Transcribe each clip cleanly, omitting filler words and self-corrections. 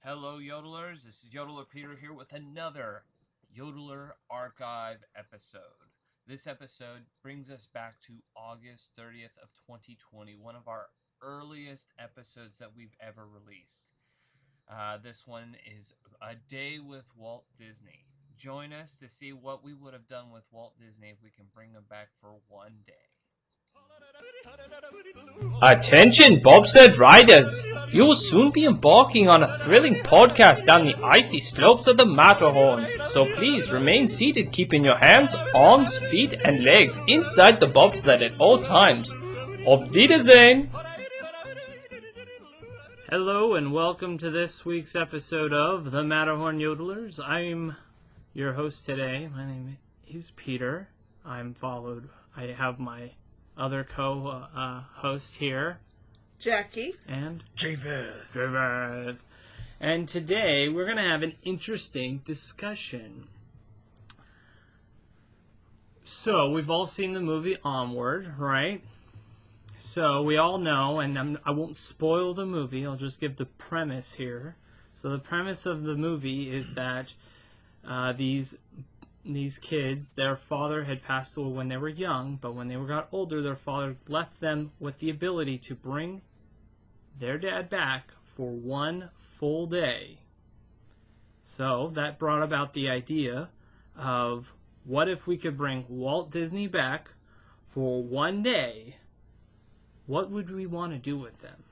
Hello, Yodelers. This is Yodeler Peter here with another Yodeler Archive episode. This episode brings us back to August 30th of 2020, one of our earliest episodes that we've ever released. This one is A Day with Walt Disney. Join us to see what we would have done with Walt Disney if we can bring him back for one day. Attention bobsled riders! You will soon be embarking on a thrilling podcast down the icy slopes of the Matterhorn, so please remain seated keeping your hands, arms, feet and legs inside the bobsled at all times. Auf Wiedersehen! Hello and welcome to this week's episode of the Matterhorn Yodelers. I'm your host today. My name is Peter. I have my other co-host here, Jackie. and Javid. And today we're going to have an interesting discussion. So, we've all seen the movie Onward, right? So, we all know, and I won't spoil the movie, I'll just give the premise here. So, the premise of the movie is that these kids, their father had passed away when they were young, but when they got older, their father left them with the ability to bring their dad back for one full day. So that brought about the idea of, what if we could bring Walt Disney back for one day? What would we want to do with them?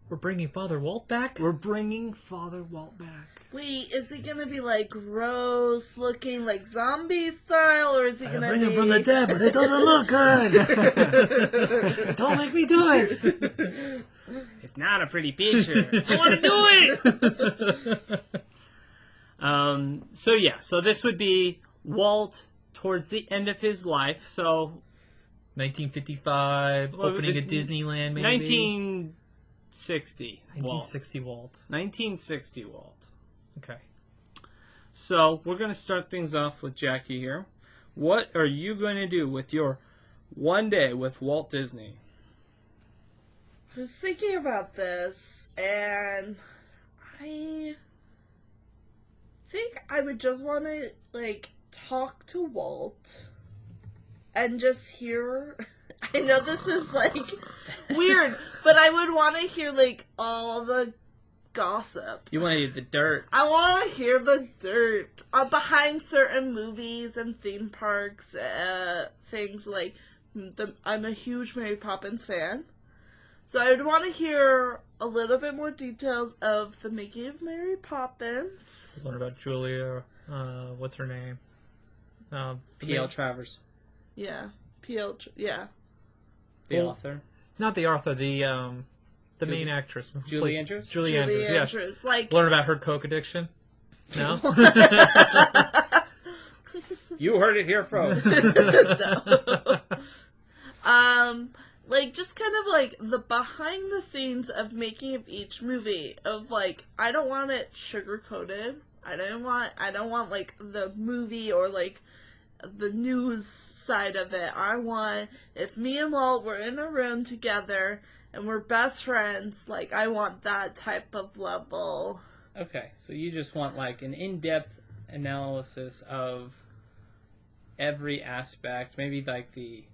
We're bringing Father Walt back? We're bringing Father Walt back. Wait, is he gonna be like gross looking, like zombie style, or is he gonna bring be him from the dead, but it doesn't look good! Don't make me do it! It's not a pretty picture. I want to do it! So this would be Walt towards the end of his life. So 1955, opening a Disneyland maybe? 1960. 1960 Walt. 1960 Walt. Okay. So we're going to start things off with Jackie here. What are you going to do with your one day with Walt Disney? I was thinking about this, and I think I would just want to, like, talk to Walt and just hear. I know this is, like, weird, but I would want to hear, like, all the gossip. You want to eat the dirt. I want to hear the dirt behind certain movies and theme parks, things like, I'm a huge Mary Poppins fan. So I would want to hear a little bit more details of the making of Mary Poppins. What about Julia? What's her name? P.L. Travers, Yeah. Yeah. the author. Not the author, the main actress. Julie Andrews? Julie Andrews, yes. Andrews. Like, Learn about her coke addiction? No? You heard it here first. like, just kind of like the behind the scenes of making of each movie. Of like, I don't want it sugar coated. I don't want like the movie or like the news side of it. I want, if me and Walt were in a room together and we're best friends, like, I want that type of level. Okay, so you just want like an in-depth analysis of every aspect, maybe like the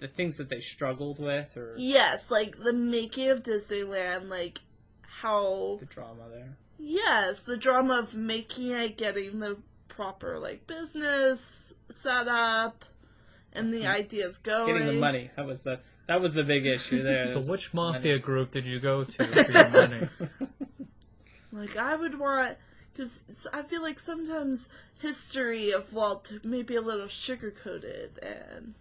things that they struggled with, or Yes, like the making of Disneyland, like how, the drama there. yes, the drama of making it, getting the proper like business set up, and the ideas going. Getting the money. That was the big issue there. So which mafia group did you go to for your money? Like, I would want, because I feel like sometimes history of Walt may be a little sugar-coated, and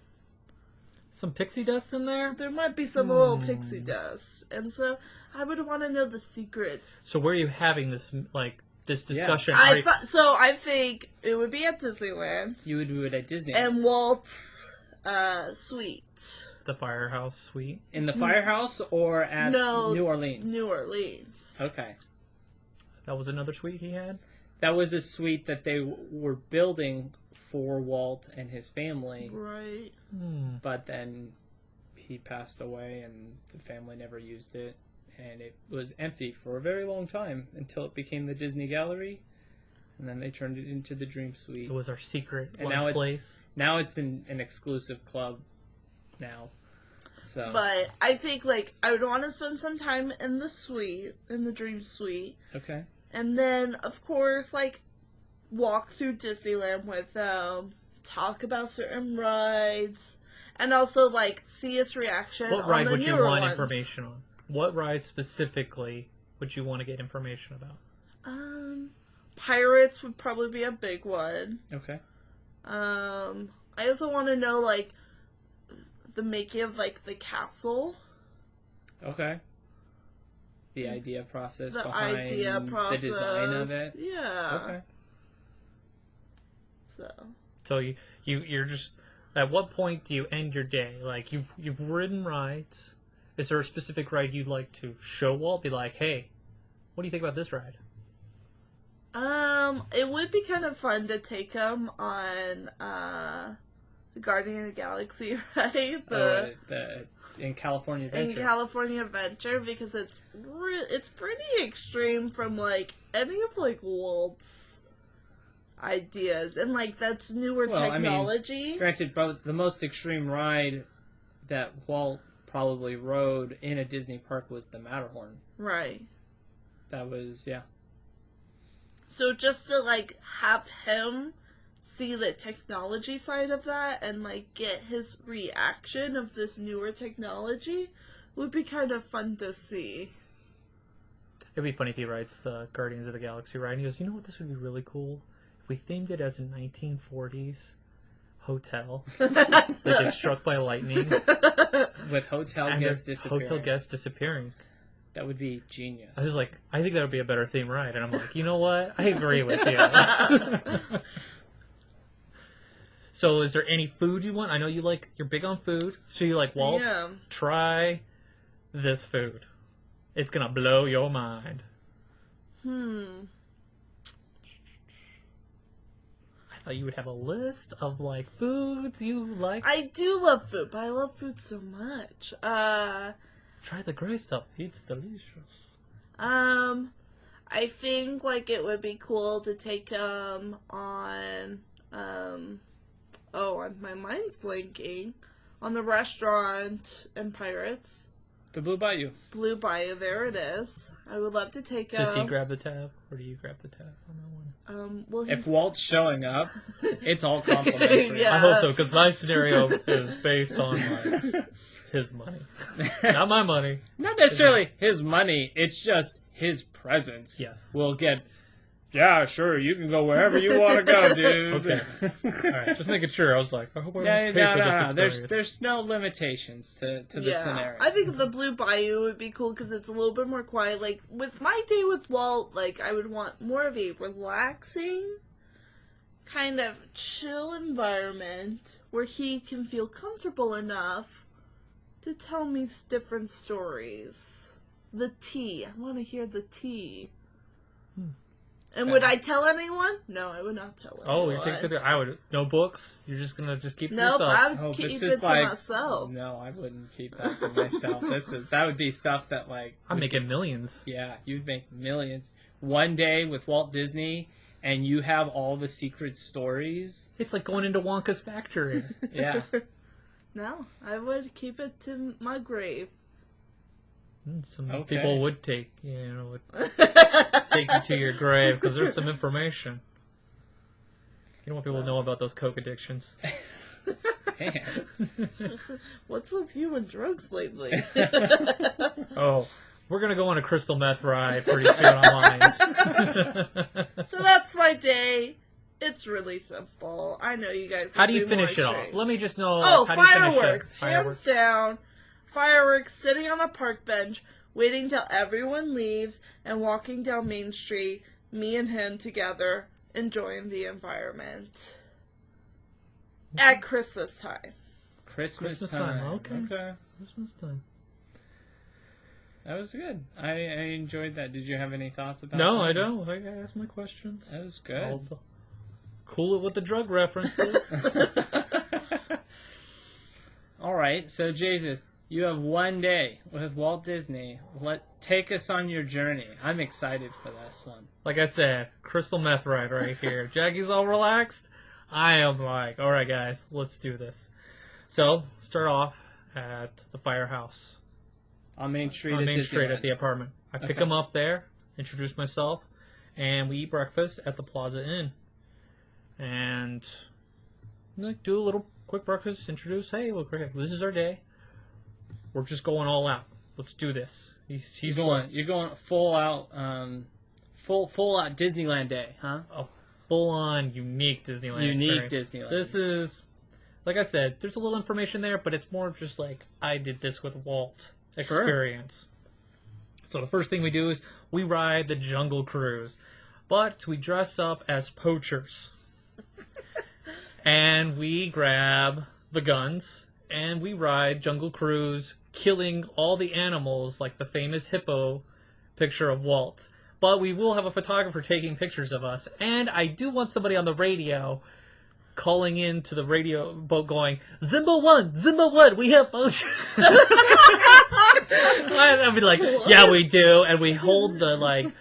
Some pixie dust in there? there might be some little pixie dust. And so I would want to know the secrets. So where are you having this discussion? I think it would be at Disneyland, You would do it at Disney. and Walt's suite. The firehouse suite? In the firehouse or at No, New Orleans? New Orleans. Okay. That was another suite he had? That was a suite that they were building for Walt and his family, Right. but then he passed away and the family never used it. and it was empty for a very long time until it became the Disney Gallery, and then they turned it into the Dream Suite. It was our secret And lunch now place. it's an exclusive club now. So But I think, like, I would want to spend some time in the suite, in the Dream Suite. okay. And then, of course, like, walk through Disneyland with them, talk about certain rides, and also, like, see his reaction What on ride the would you newer want ones. information on? What ride specifically would you want to get information about? Pirates would probably be a big one. Okay. I also want to know, like, the making of, like, the castle. Okay. The idea process The behind idea process. the design of it. Yeah. Okay. So you're just, at what point do you end your day? Like, you've ridden rides. Is there a specific ride you'd like to show Walt? Be like, hey, what do you think about this ride? It would be kind of fun to take him on, the Guardian of the Galaxy ride. The in California Adventure. In California Adventure, because it's pretty extreme from, like, any of, like, Walt's ideas. And, like, that's newer technology. Granted, but the most extreme ride that Walt probably rode in a Disney park was the Matterhorn. Right. That was, yeah. So just to, like, have him see the technology side of that and, like, get his reaction of this newer technology would be kind of fun to see. It'd be funny if he rides the Guardians of the Galaxy ride and he goes, you know what, this would be really cool? If we themed it as a 1940s hotel that gets struck by lightning With hotel and guests there's disappearing. hotel guests disappearing. That would be genius. I was like, I think that would be a better theme ride. And I'm like, you know what? I agree with you. So is there any food you want? I know you're big on food. So you're like, Walt, Yeah. try this food. It's going to blow your mind. I thought you would have a list of, like, foods you like. I do love food, but I love food so much. Try the gray stuff. It's delicious. I think, like, it would be cool to take him on, my mind's blanking, on the restaurant in Pirates. The Blue Bayou. Blue Bayou, there it is. I would love to take him. Does he grab the tab, or do you grab the tab on that one? Well, If Walt's showing up, it's all complimentary. Yeah. I hope so, because my scenario is based on, like, his money. Not my money. Not necessarily his money, it's just his presence. Yes. We'll get, yeah, sure, you can go wherever you want to go, dude. Okay. All right, just making sure. I was like, I hope I don't pay for this No. experience. There's no limitations to the scenario. I think the Blue Bayou would be cool because it's a little bit more quiet. Like, with my day with Walt, like, I would want more of a relaxing, kind of chill environment where he can feel comfortable enough to tell me different stories. The tea. I want to hear the tea. And would I tell anyone? No, I would not tell anyone. Oh, you think so? I would. No books? You're just going to just keep it to Nope, yourself? I would Oh, keep this it is to like myself. no, I wouldn't keep that to myself. That would be stuff that like I'm making millions. yeah, you'd make millions one day with Walt Disney, and you have all the secret stories. It's like going into Wonka's factory. Yeah, No, I would keep it to my grave. Some Okay. people would take you to your grave because there's some information. You don't want people to know about those coke addictions. man. What's with you and drugs lately? Oh, we're gonna go on a crystal meth ride pretty soon online. So that's my day. It's really simple. I know you guys. How do would you be more finish it off? extreme. Let me just know. Oh, how do you finish it? fireworks! Hands down. Fireworks, sitting on a park bench, waiting till everyone leaves, and walking down Main Street, me and him together, enjoying the environment. At Christmas time. Christmas Christmas time. time, okay. Okay, Christmas time. that was good. I enjoyed that. Did you have any thoughts about? No, that? I don't. I asked my questions. That was good. I'll cool it with the drug references. All right, so Jadeth, You have one day with Walt Disney. Take us on your journey. I'm excited for this one. Like I said, crystal meth right here. Jackie's all relaxed. I am like, all right, guys, let's do this. So, start off at the firehouse. On Main Street On at Main Street Disneyland. at the apartment. I pick Okay. him up there, introduce myself, and we eat breakfast at the Plaza Inn. And do a little quick breakfast, introduce, hey, look, this is our day. We're just going all out. Let's do this. You're going full out full out Disneyland day, huh? a full-on unique Disneyland experience. Disneyland. This is, like I said, there's a little information there, but it's more just like, I did this with Walt experience. So the first thing we do is we ride the Jungle Cruise, but we dress up as poachers. And we grab the guns, and we ride Jungle Cruise, killing all the animals like the famous hippo picture of Walt. But we will have a photographer taking pictures of us, and I do want somebody on the radio calling in to the radio boat going, Zimba 1, we have poachers. I'd be like, yeah, we do, and we hold the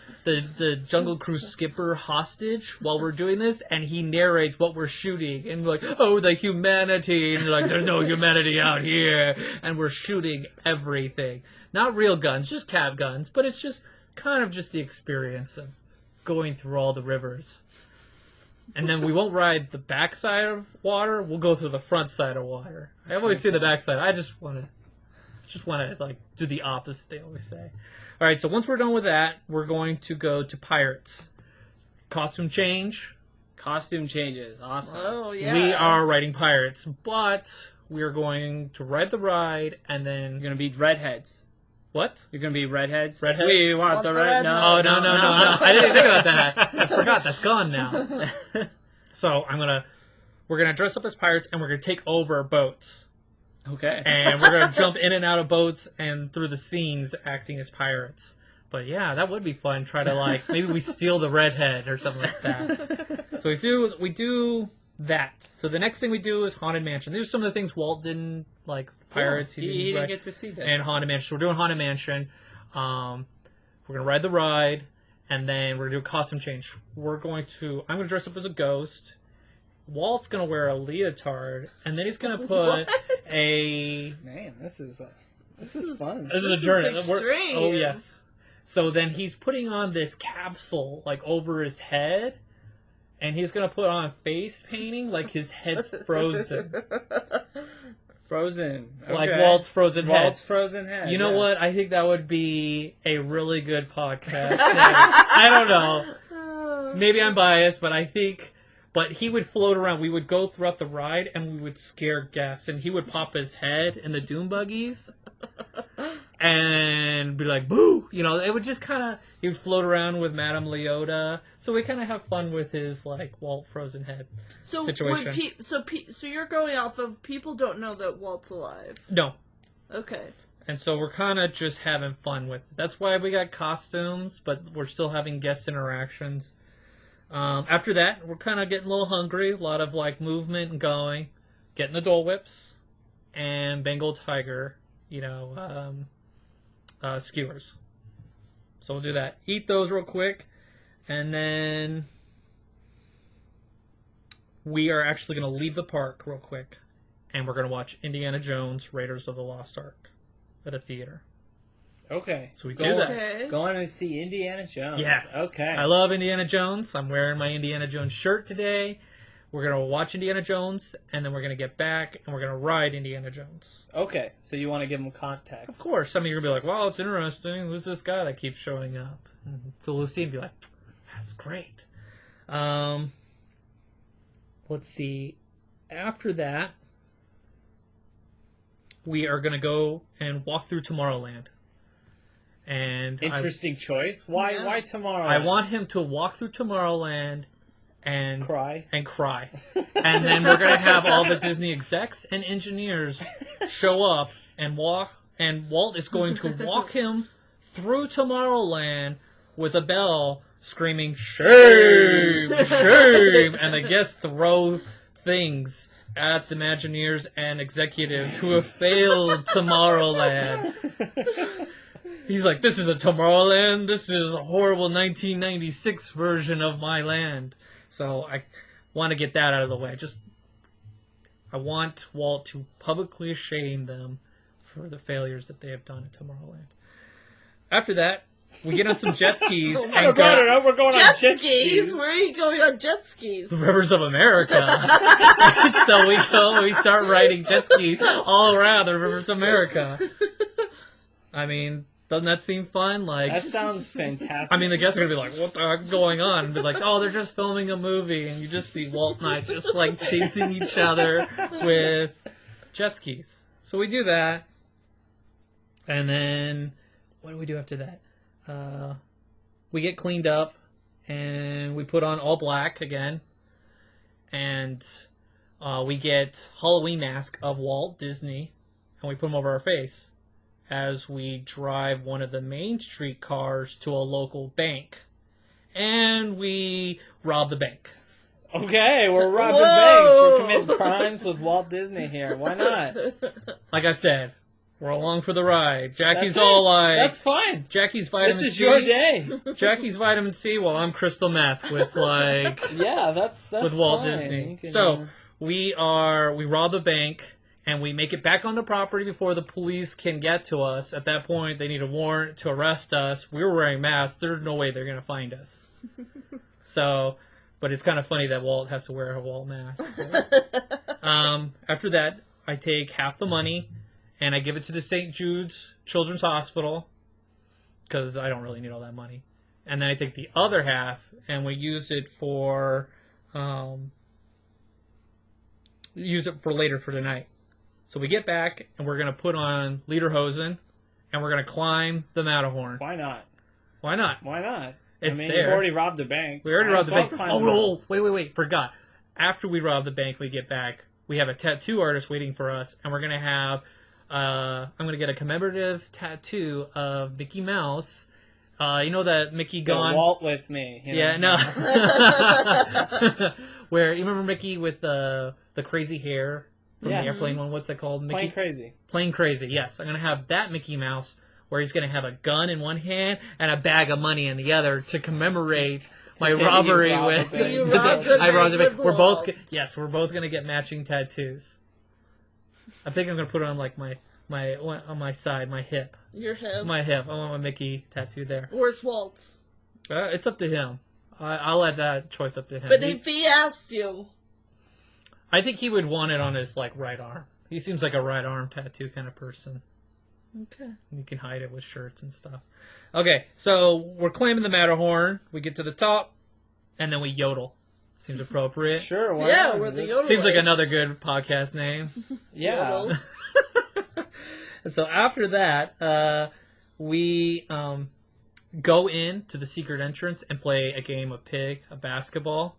Jungle Cruise skipper hostage while we're doing this, and he narrates what we're shooting, and we're like, oh, the humanity, and like, there's no humanity out here, and we're shooting everything. Not real guns, just cab guns, but it's just kind of just the experience of going through all the rivers. And then we won't ride the backside of water, we'll go through the front side of water. I always say the backside, I just want to like do the opposite, they always say. All right, so once we're done with that, we're going to go to Pirates. Costume change. Costume changes. Awesome. Oh, yeah. We are riding Pirates, but we are going to ride the ride and then... You're going to be redheads. What? You're going to be redheads? Redhead? We want the red... No. Oh, no. I didn't think about that. I forgot. That's gone now. So we're going to dress up as pirates and we're going to take over boats. Okay. And we're going to jump in and out of boats and through the scenes acting as pirates. But yeah, that would be fun. Try to maybe we steal the redhead or something like that. So we do that. So the next thing we do is Haunted Mansion. These are some of the things Walt didn't like. Pirates. He didn't get to see this. And Haunted Mansion. So we're doing Haunted Mansion. We're going to ride the ride. And then we're going to do a costume change. I'm going to dress up as a ghost. Walt's going to wear a leotard, and then he's going to put Man, this is fun. This is a journey. Extreme. Oh, yes. So then he's putting on this capsule, over his head, and he's going to put on face painting, his head's frozen. Frozen. Okay. Like Walt's frozen head. Walt's frozen head. You know yes. what? I think that would be a really good podcast. I don't know. Maybe I'm biased, but I think... But he would float around. We would go throughout the ride, and we would scare guests. And he would pop his head in the doom buggies and be like, boo! It would just kind of... He would float around with Madame Leota. So we kind of have fun with his, Walt Frozen Head situation. So you're going off of people don't know that Walt's alive. No. Okay. And so we're kind of just having fun with it. That's why we got costumes, but we're still having guest interactions. After that, we're kind of getting a little hungry. A lot of movement and going. Getting the Dole Whips and Bengal Tiger, skewers. So we'll do that. Eat those real quick. And then we are actually going to leave the park real quick. And we're going to watch Indiana Jones, Raiders of the Lost Ark at a theater. Okay. So we do that. Okay. Going to see Indiana Jones. Yes. Okay. I love Indiana Jones. I'm wearing my Indiana Jones shirt today. We're going to watch Indiana Jones, and then we're going to get back, and we're going to ride Indiana Jones. Okay. So you want to give them context. Of course. Some of you are going to be like, wow, it's interesting. Who's this guy that keeps showing up? So we'll see and be like, that's great. Let's see. After that, we are going to go and walk through Tomorrowland. And Interesting choice. Why? Yeah. Why tomorrow? I want him to walk through Tomorrowland and cry. And then we're going to have all the Disney execs and engineers show up and walk. And Walt is going to walk him through Tomorrowland with a bell screaming, shame, shame. And the guests throw things at the Imagineers and executives who have failed Tomorrowland. He's like, this is a Tomorrowland. This is a horrible 1996 version of my land. So I want to get that out of the way. I want Walt to publicly shame them for the failures that they have done at Tomorrowland. After that, we get on some jet skis and We're going Jet on jet skis? Where are you going on jet skis? the rivers of America. So we start riding jet skis all around the rivers of America. I mean, doesn't that seem fun? Like, That sounds fantastic. I mean, the guests are gonna be like, "What the heck's going on?" And be like, "Oh, they're just filming a movie," and you just see Walt and I just like chasing each other with jet skis. So we do that, and then what do we do after that? We get cleaned up, and we put on all black again, and we get Halloween mask of Walt Disney, and we put them over our face as we drive one of the Main Street cars to a local bank. And we rob the bank. Okay, we're robbing Whoa! banks. We're committing crimes with Walt Disney here. Why not? Like I said, we're along for the ride. Jackie's That's all it. like... That's fine. Jackie's vitamin This is C. your day. Jackie's vitamin C while I'm crystal meth with like... Yeah, that's with Walt fine. Disney. You can, So we rob the bank and we make it back on the property before the police can get to us. At that point, they need a warrant to arrest us. We were wearing masks. There's no way they're going to find us. So, but it's kind of funny that Walt has to wear a Walt mask. After that, I take half the money and I give it to the St. Jude's Children's Hospital because I don't really need all that money. And then I take the other half and we use it for later for tonight. So we get back and we're gonna put on lederhosen and we're gonna climb the Matterhorn. Why not? Why not? Why not? It's I mean, there. you've already robbed a bank. We already Might robbed as the well bank. climb Oh the no! Wait! Forgot. After we rob the bank, we get back. We have a tattoo artist waiting for us, and we're gonna have. I'm gonna get a commemorative tattoo of Mickey Mouse. You know that Mickey Get gone. Walt with me. You know? Yeah, no. Where you remember Mickey with the crazy hair from Yeah. the airplane one? What's that called? Mickey Plain crazy. Plain Crazy. Yes, I'm gonna have that Mickey Mouse where he's gonna have a gun in one hand and a bag of money in the other to commemorate my You robbery robbed with. the bank. You robbed a I robbed the bank bank. with We're both. Walt. Yes, we're both gonna get matching tattoos. I think I'm gonna put it on like my on my side, my hip. Your hip. My hip. I want my Mickey tattoo there. Where's Walt's? It's up to him. I'll let that choice up to him. But if he asked you, I think he would want it on his like right arm. He seems like a right arm tattoo kind of person. okay. You can hide it with shirts and stuff. Okay, so we're climbing the Matterhorn. We get to the top, and then we yodel. Seems appropriate. Sure. Why Yeah, not? we're the That's- yodelers. Seems like another good podcast name. Yeah. Yodels. And so after that, we go in to the secret entrance and play a game of pig, a basketball,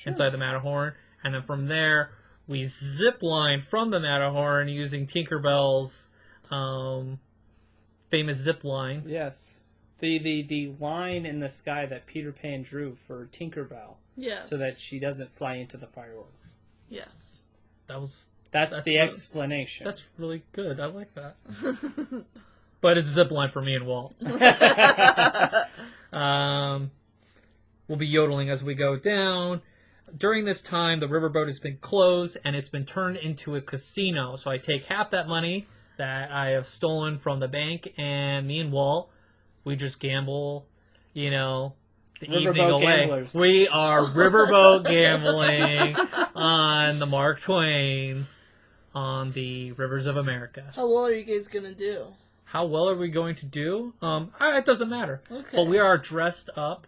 inside the Matterhorn. And then from there, we zip line from the Matterhorn using Tinkerbell's famous zip line. Yes. The line in the sky that Peter Pan drew for Tinkerbell, Yes. so that she doesn't fly into the fireworks. Yes. That's That's the really- explanation. That's really good. I like that. But it's zip line for me and Walt. We'll be yodeling as we go down. During this time, the riverboat has been closed and it's been turned into a casino. So I take half that money that I have stolen from the bank, and me and Walt, we just gamble, you know, the Riverboat evening away. gamblers. We are riverboat gambling on the Mark Twain on the rivers of America. How well are you guys gonna do? How well are we going to do? It doesn't matter. Okay. But we are dressed up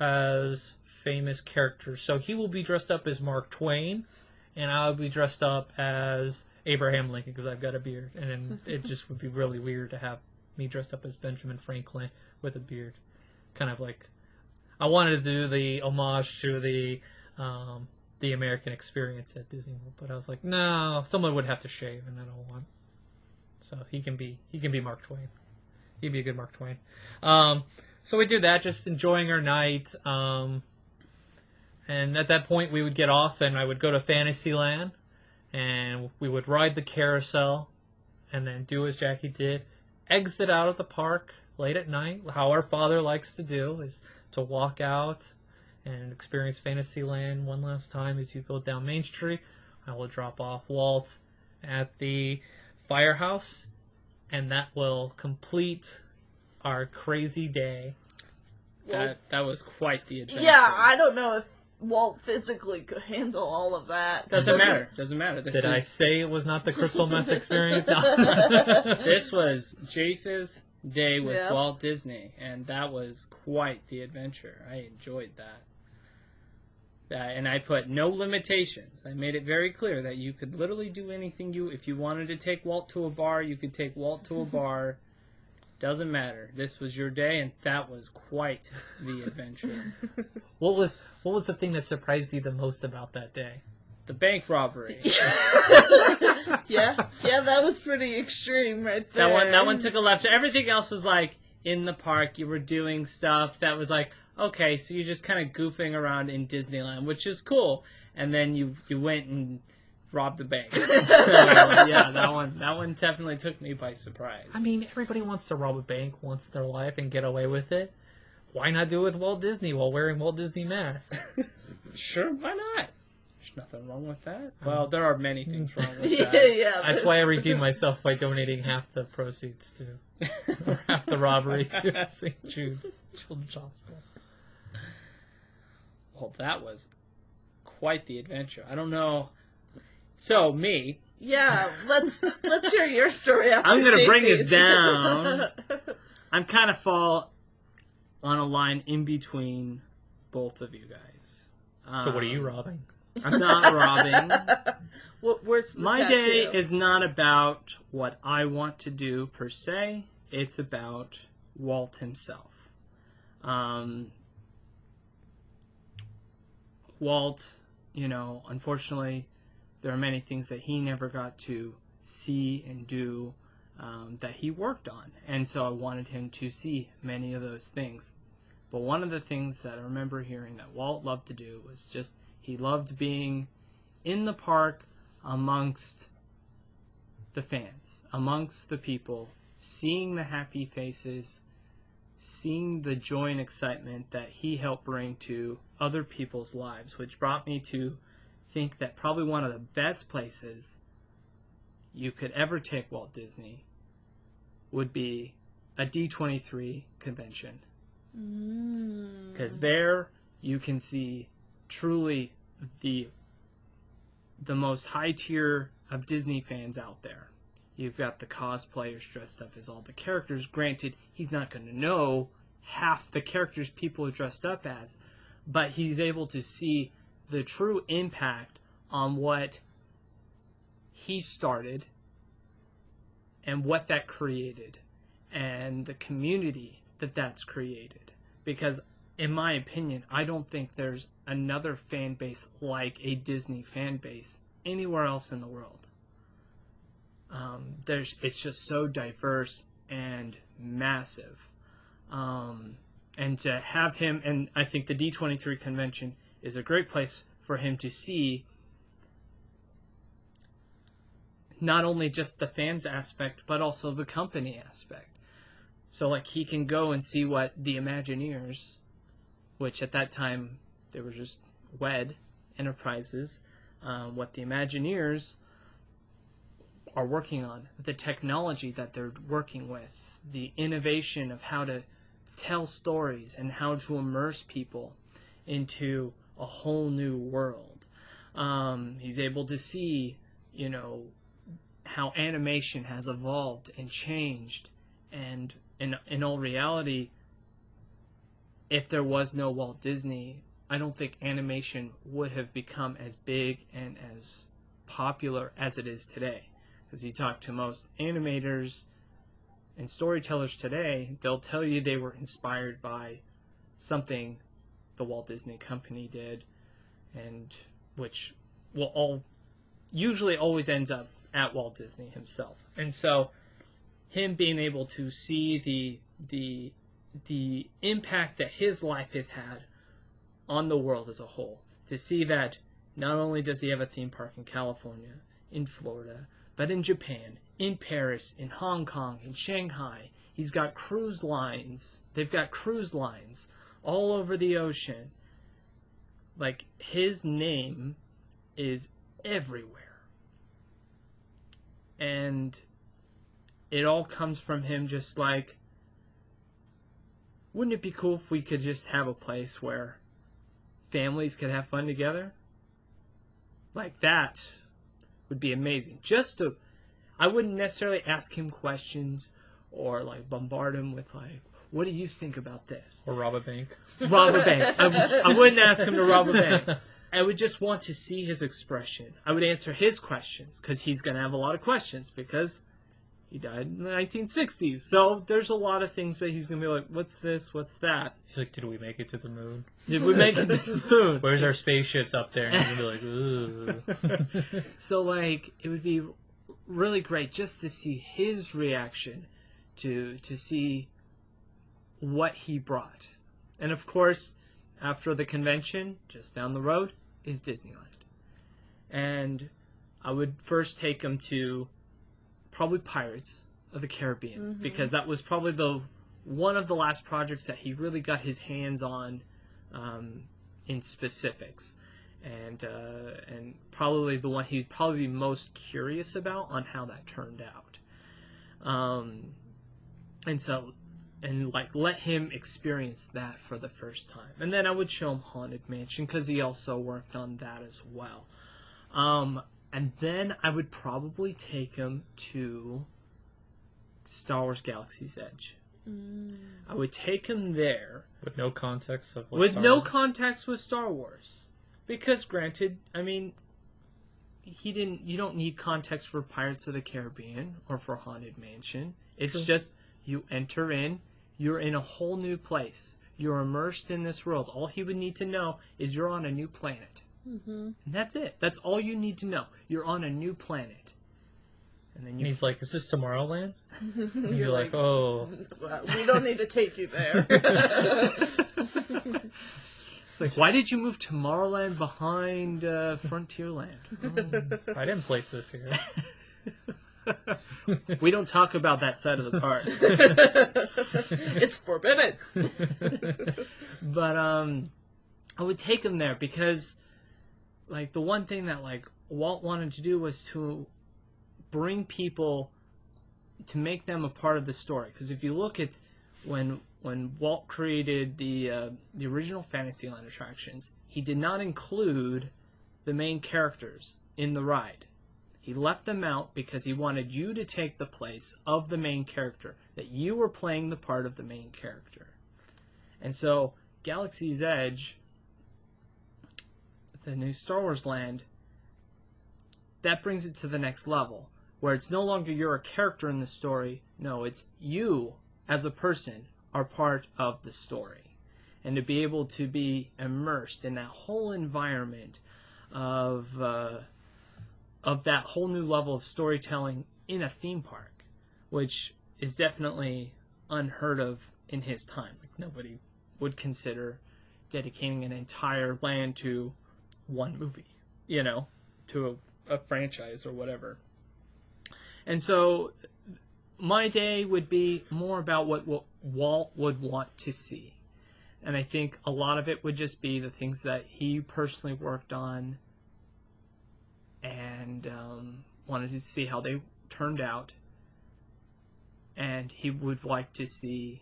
as famous characters. So he will be dressed up as Mark Twain, and I'll be dressed up as Abraham Lincoln because I've got a beard. And then it just would be really weird to have me dressed up as Benjamin Franklin with a beard. Kind of like, I wanted to do the homage to the American experience at Disney World, but I was like, no, someone would have to shave, and I don't want. So he can be Mark Twain. He'd be a good Mark Twain. So we do that, just enjoying our night. And at that point, we would get off, and I would go to Fantasyland, and we would ride the carousel, and then do as Jackie did, exit out of the park late at night. How our father likes to do is to walk out and experience Fantasyland one last time as you go down Main Street. I will drop off Walt at the firehouse, and that will complete our crazy day. That was quite the adventure. Yeah, I don't know if Walt physically could handle all of that. Doesn't matter. Doesn't matter. Did I say it was not the crystal meth experience? No. This was Jafe's day with Yep. Walt Disney, and that was quite the adventure. I enjoyed that. And I put no limitations. I made it very clear that you could literally do anything if you wanted to take Walt to a bar, you could take Walt to a bar. Doesn't matter. This was your day, and that was quite the adventure. What was the thing that surprised you the most about that day? The bank robbery. yeah, that was pretty extreme right there. That one took a left. Everything else was like in the park. You were doing stuff that was like, okay, so you're just kind of goofing around in Disneyland, which is cool. And then you went and robbed a bank. So yeah, that one definitely took me by surprise. I mean, everybody wants to rob a bank once in their life and get away with it. Why not do it with Walt Disney while wearing Walt Disney masks? Sure, why not? There's nothing wrong with that. Well, there are many things wrong with yeah, that. yeah. That's why I redeemed myself by donating half the proceeds to, or half the robbery to St. Jude's Children's Hospital. Well, that was quite the adventure. I don't know. So, me. Yeah, let's hear your story after I'm going to bring JP's. us down. I'm kind of fall on a line in between both of you guys. So what are you robbing? I'm not robbing. Where's the My tattoo? day is not about what I want to do per se. It's about Walt himself. Walt, unfortunately, there are many things that he never got to see and do that he worked on. And so I wanted him to see many of those things. But one of the things that I remember hearing that Walt loved to do was just, he loved being in the park amongst the fans, amongst the people, seeing the happy faces, seeing the joy and excitement that he helped bring to other people's lives, which brought me to think that probably one of the best places you could ever take Walt Disney would be a D23 convention. Because there you can see truly the most high tier of Disney fans out there. You've got the cosplayers dressed up as all the characters. Granted, he's not going to know half the characters people are dressed up as, but he's able to see the true impact on what he started and what that created and the community that that's created. Because in my opinion, I don't think there's another fan base like a Disney fan base anywhere else in the world. It's just so diverse and massive. And to have him, and I think the D23 convention is a great place for him to see not only just the fans aspect, but also the company aspect. So, like, he can go and see what the Imagineers, which at that time, they were just WED Enterprises, what the Imagineers are working on, the technology that they're working with, the innovation of how to tell stories and how to immerse people into a whole new world. He's able to see, how animation has evolved and changed, and in all reality, if there was no Walt Disney, I don't think animation would have become as big and as popular as it is today. Because you talk to most animators and storytellers today, they'll tell you they were inspired by something the Walt Disney Company did, and which will usually always ends up at Walt Disney himself. And so him being able to see the impact that his life has had on the world as a whole, to see that not only does he have a theme park in California, in Florida, but in Japan, in Paris, in Hong Kong, in Shanghai. He's got cruise lines. They've got cruise lines all over the ocean. Like, his name is everywhere. And it all comes from him just like, wouldn't it be cool if we could just have a place where families could have fun together? Like, that would be amazing. I wouldn't necessarily ask him questions or, like, bombard him with, like, what do you think about this? Or rob a bank. Rob a bank. I wouldn't ask him to rob a bank. I would just want to see his expression. I would answer his questions, because he's going to have a lot of questions, because he died in the 1960s. So there's a lot of things that he's going to be like, what's this? What's that? He's like, did we make it to the moon? Did we make it to the moon? Where's our spaceships up there? And he's going to be like, ooh. So, like, it would be really great just to see his reaction to see what he brought. And, of course, after the convention, just down the road, is Disneyland. And I would first take him to probably Pirates of the Caribbean, because that was probably one of the last projects that he really got his hands on in specifics, and probably the one he'd probably be most curious about on how that turned out, and like let him experience that for the first time. And then I would show him Haunted Mansion, because he also worked on that as well. And then I would probably take him to Star Wars Galaxy's Edge. I would take him there. With no context of what With Star no Wars? context with Star Wars. Because, granted, I mean, you don't need context for Pirates of the Caribbean or for Haunted Mansion. It's just, you enter in, you're in a whole new place. You're immersed in this world. All he would need to know is you're on a new planet. And that's it. That's all you need to know. You're on a new planet. And then He's like, is this Tomorrowland? And you're like, oh. We don't need to take you there. It's like, why did you move Tomorrowland behind Frontierland? I didn't place this here. We don't talk about that side of the park. It's forbidden. But I would take him there because, like, the one thing that, like, Walt wanted to do was to bring people, to make them a part of the story. Because if you look at when Walt created the original Fantasyland attractions, he did not include the main characters in the ride. He left them out because he wanted you to take the place of the main character, that you were playing the part of the main character. And so Galaxy's Edge, the new Star Wars land, that brings it to the next level, where it's no longer you're a character in the story. No, it's you as a person are part of the story. And to be able to be immersed in that whole environment of that whole new level of storytelling in a theme park, which is definitely unheard of in his time. Like, nobody would consider dedicating an entire land to one movie, to a franchise or whatever. And so my day would be more about what Walt would want to see. And I think a lot of it would just be the things that he personally worked on and wanted to see how they turned out. And he would like to see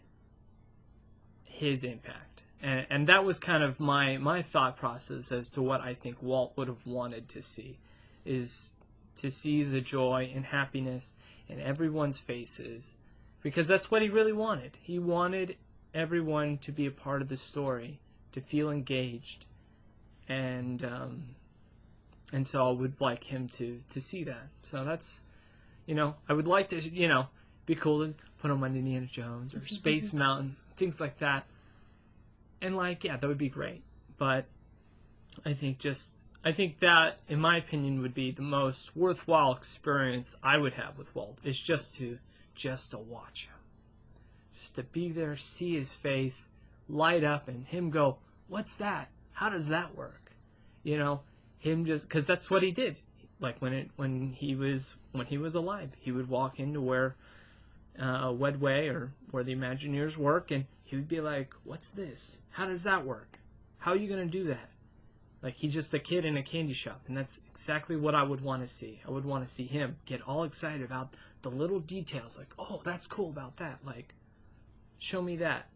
his impact. And that was kind of my thought process as to what I think Walt would have wanted to see, is to see the joy and happiness in everyone's faces, because that's what he really wanted. He wanted everyone to be a part of the story, to feel engaged, and so I would like him to see that. So that's, I would like to, be cool to put him on Indiana Jones or Space Mountain, things like that. And that would be great. But I think that, in my opinion, would be the most worthwhile experience I would have with Walt, is just to watch him. Just to be there, see his face light up, and him go, what's that? How does that work? Him just, because that's what he did. like when he was alive, he would walk into where Wedway or where the Imagineers work, and he would be like, "What's this? How does that work? How are you gonna do that?" Like, he's just a kid in a candy shop, and that's exactly what I would want to see. I would want to see him get all excited about the little details, like, "Oh, that's cool about that. Like, show me that."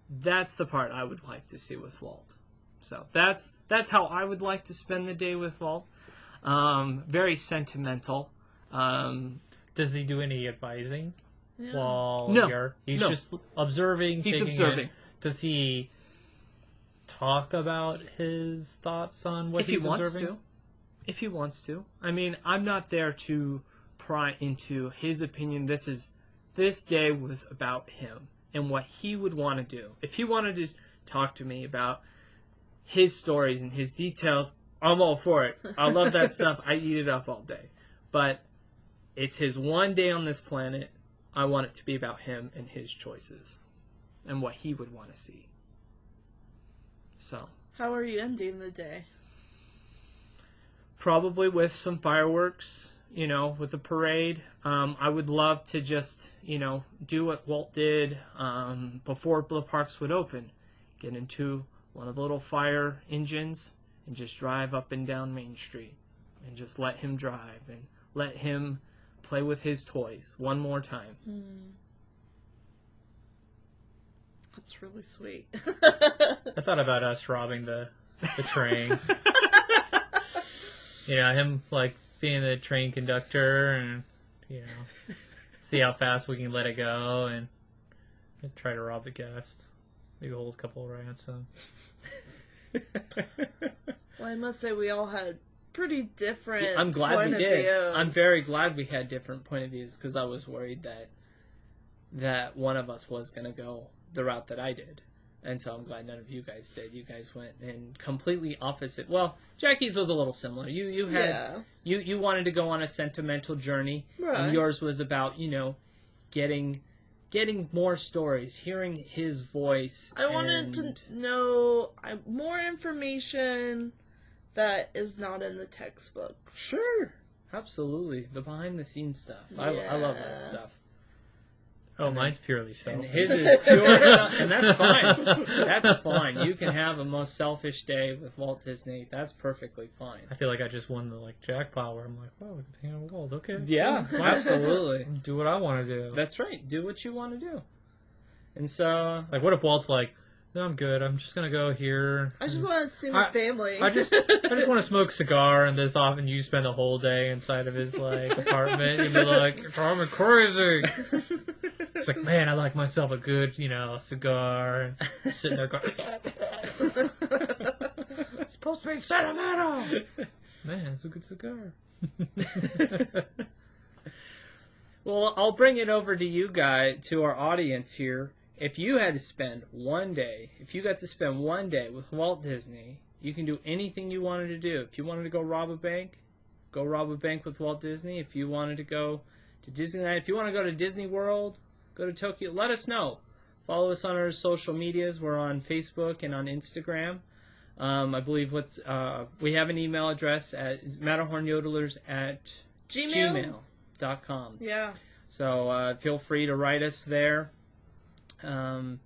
That's the part I would like to see with Walt. So that's how I would like to spend the day with Walt. Very sentimental. Does he do any advising? Yeah. While No. he's No. just observing. He's taking observing. it. Does he talk about his thoughts on what If he he's wants observing? to. If he wants to. I mean, I'm not there to pry into his opinion. This day was about him and what he would want to do. If he wanted to talk to me about his stories and his details, I'm all for it. I love that stuff. I eat it up all day. But it's his one day on this planet. I want it to be about him and his choices and what he would want to see. So, How are you ending the day? probably with some fireworks, with the parade. I would love to just, do what Walt did before the parks would open. Get into one of the little fire engines and just drive up and down Main Street. And just let him drive and let him play with his toys one more time. That's really sweet. I thought about us robbing the train. Him like being the train conductor and see how fast we can let it go and try to rob the guests. Maybe hold a couple of ransom. Well, I must say we all had pretty different. I'm glad point we of did. views. I'm very glad we had different point of views because I was worried that one of us was going to go the route that I did. And so I'm glad none of you guys did. You guys went in completely opposite. Well, Jackie's was a little similar. You had you wanted to go on a sentimental journey, Right. and yours was about getting more stories, hearing his voice. I wanted to know more information that is not in the textbooks. Sure, absolutely, the behind the scenes stuff. I love that stuff. Oh, mine's purely And selfish. his is pure stuff, and that's fine. That's fine. You can have a most selfish day with Walt Disney. That's perfectly fine. I feel like I just won the jackpot where I'm like, wow, we can hang out with Walt. Okay. Yeah, absolutely. Do what I want to do. That's right. Do what you want to do. And so, Like, what if Walt's like, no, I'm good. I'm just gonna go here. I just want to see my family. I just want to smoke a cigar, and this often you spend the whole day inside of his apartment. You'd be like, you're driving me crazy. It's like, man, I like myself a good, cigar, and sitting there going, it's supposed to be sentimental. Man, it's a good cigar. well, I'll bring it over to you guys, to our audience here. If you had to spend one day, if you got to spend one day with Walt Disney, you can do anything you wanted to do. If you wanted to go rob a bank with Walt Disney. If you wanted to go to Disneyland, if you want to go to Disney World, go to Tokyo, let us know. Follow us on our social medias. We're on Facebook and on Instagram. I believe we have an email address at matterhornyodlers@gmail.com. Yeah. So feel free to write us there. Thank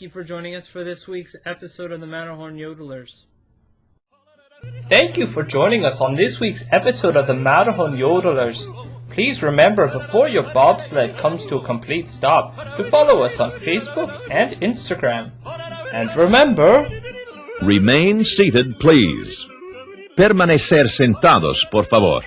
you for joining us for this week's episode of the Matterhorn Yodelers. Thank you for joining us on this week's episode of the Matterhorn Yodelers. Please remember, before your bobsled comes to a complete stop, to follow us on Facebook and Instagram. And remember, Remain seated, please. Permanecer sentados, por favor.